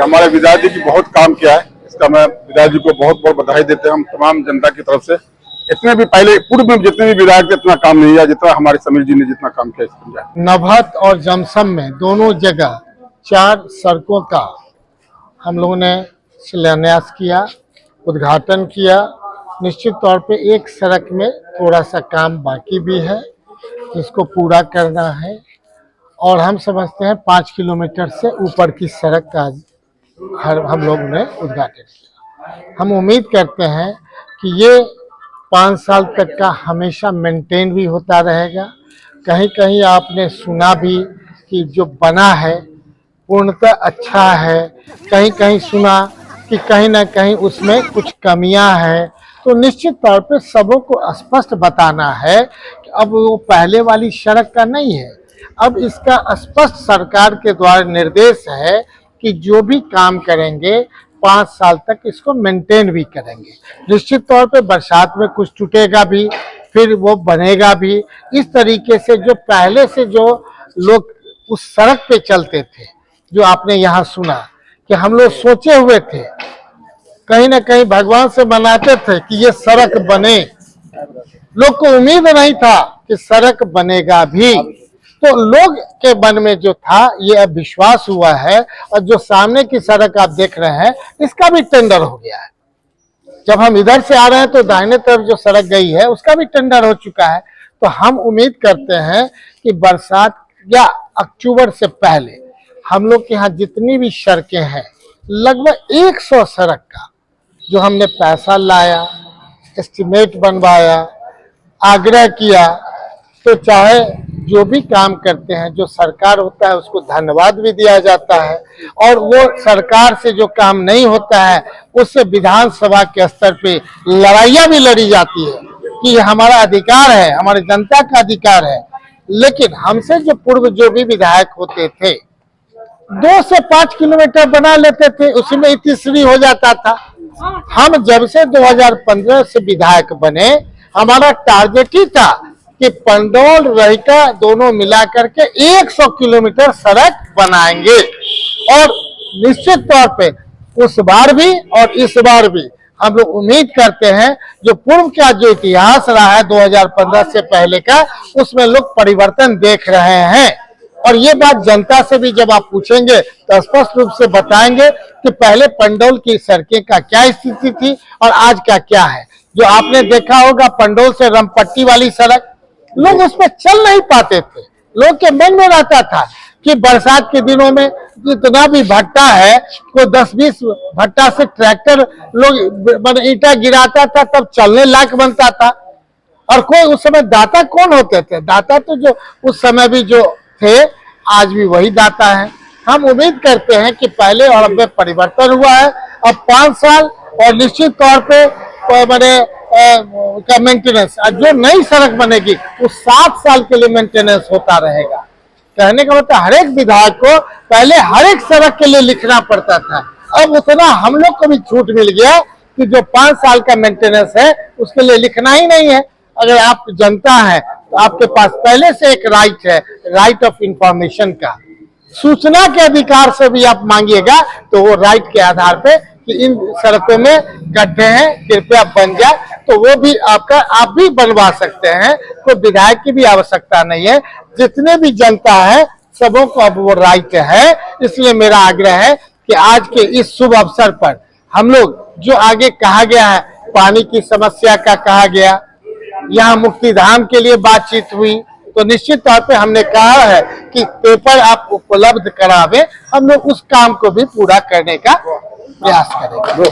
हमारे विधायक जी की बहुत काम किया है, इसका मैं विधायक जी को बहुत बहुत बधाई देते हैं हम तमाम जनता की तरफ से। इतने भी पहले पूर्व में जितने भी विधायक थे इतना काम नहीं किया जितना हमारे समीर जी ने जितना काम किया इस पंचायत। नभत और जमसम में दोनों जगह 4 सड़कों का हम लोगों ने शिलान्यास किया, उद्घाटन किया। निश्चित तौर पे एक सड़क में थोड़ा सा काम बाकी भी है जिसको पूरा करना है और हम समझते हैं 5 किलोमीटर से ऊपर की सड़क का हम लोग ने उद्घाटन किया। हम उम्मीद करते हैं कि ये 5 साल तक का हमेशा मेंटेन भी होता रहेगा। कहीं कहीं आपने सुना भी कि जो बना है पूर्णतः अच्छा है, कहीं कहीं सुना कि कहीं ना कहीं उसमें कुछ कमियां हैं। तो निश्चित तौर पे सबों को स्पष्ट बताना है कि अब वो पहले वाली सड़क का नहीं है। अब इसका स्पष्ट सरकार के द्वारा निर्देश है कि जो भी काम करेंगे 5 साल तक इसको मेंटेन भी करेंगे। निश्चित तौर पे बरसात में कुछ टूटेगा भी, फिर वो बनेगा भी। इस तरीके से जो पहले से जो लोग उस सड़क पे चलते थे, जो आपने यहाँ सुना कि हम लोग सोचे हुए थे, कहीं ना कहीं भगवान से मनाते थे कि ये सड़क बने। लोग को उम्मीद नहीं था कि सड़क बनेगा भी, तो लोग के मन में जो था ये अब विश्वास हुआ है। और जो सामने की सड़क आप देख रहे हैं इसका भी टेंडर हो गया है। जब हम इधर से आ रहे हैं तो दाहिने तरफ जो सड़क गई है उसका भी टेंडर हो चुका है। तो हम उम्मीद करते हैं कि बरसात या अक्टूबर से पहले हम लोग के यहाँ जितनी भी सड़कें हैं, लगभग 100 सड़क का जो हमने पैसा लाया, एस्टिमेट बनवाया, आग्रह किया, तो चाहे जो भी काम करते हैं, जो सरकार होता है उसको धन्यवाद भी दिया जाता है। और वो सरकार से जो काम नहीं होता है उससे विधानसभा के स्तर पे लड़ाइयाँ भी लड़ी जाती है कि ये हमारा अधिकार है, हमारी जनता का अधिकार है। लेकिन हमसे जो पूर्व जो भी विधायक होते थे 2 से 5 किलोमीटर बना लेते थे, उसी में तीसरी हो जाता था। हम जब से 2015 से विधायक बने, हमारा टारगेट ही था कि पंडौल रहिका दोनों मिला करके 100 किलोमीटर सड़क बनाएंगे। और निश्चित तौर पे उस बार भी और इस बार भी हम लोग उम्मीद करते हैं जो पूर्व का जो इतिहास रहा है 2015 से पहले का, उसमें लोग परिवर्तन देख रहे हैं। और ये बात जनता से भी जब आप पूछेंगे तो स्पष्ट रूप से बताएंगे कि पहले पंडौल की सड़कें का क्या स्थिति थी और आज का क्या है। जो आपने देखा होगा पंडौल से रमपट्टी वाली सड़क, लोग उस पर चल नहीं पाते थे। लोग के मन में रहता था कि बरसात के दिनों में जितना भी भट्टा है, कोई 10-20 भट्टा से ट्रैक्टर लोग ईंटा गिराता था तब चलने लायक बनता था। और कोई उस समय दाता कौन होते थे? दाता तो जो उस समय भी जो थे आज भी वही दाता है। हम उम्मीद करते हैं कि पहले और अब में परिवर्तन हुआ है। अब 5 साल और निश्चित तौर पे मैंने का मेंटेनेंस, जो नई सड़क बनेगी वो 7 साल के लिए मेंटेनेंस होता रहेगा। कहने का मतलब हर एक विधायक को पहले हर एक सड़क के लिए लिखना पड़ता था, अब उतना हम लोग को भी छूट मिल गया कि जो 5 साल का मेंटेनेंस है उसके लिए लिखना ही नहीं है। अगर आप जनता है तो आपके पास पहले से एक राइट है, राइट ऑफ इंफॉर्मेशन का। सूचना के अधिकार से भी आप मांगिएगा तो वो राइट के आधार पे कि इन सड़कों में गड्ढे हैं, कृपया बन जाए, तो वो भी आप भी बनवा सकते हैं। कोई विधायक की भी आवश्यकता नहीं है। जितने भी जनता है सबों को अब वो राइट है। इसलिए मेरा आग्रह है कि आज के इस शुभ अवसर पर हम लोग जो आगे कहा गया है, पानी की समस्या का कहा गया, यहाँ मुक्तिधाम के लिए बातचीत हुई, तो निश्चित तौर पे हमने कहा है कि पेपर आप उपलब्ध करावे, हम लोग उस काम को भी पूरा करने का प्रयास करेंगे।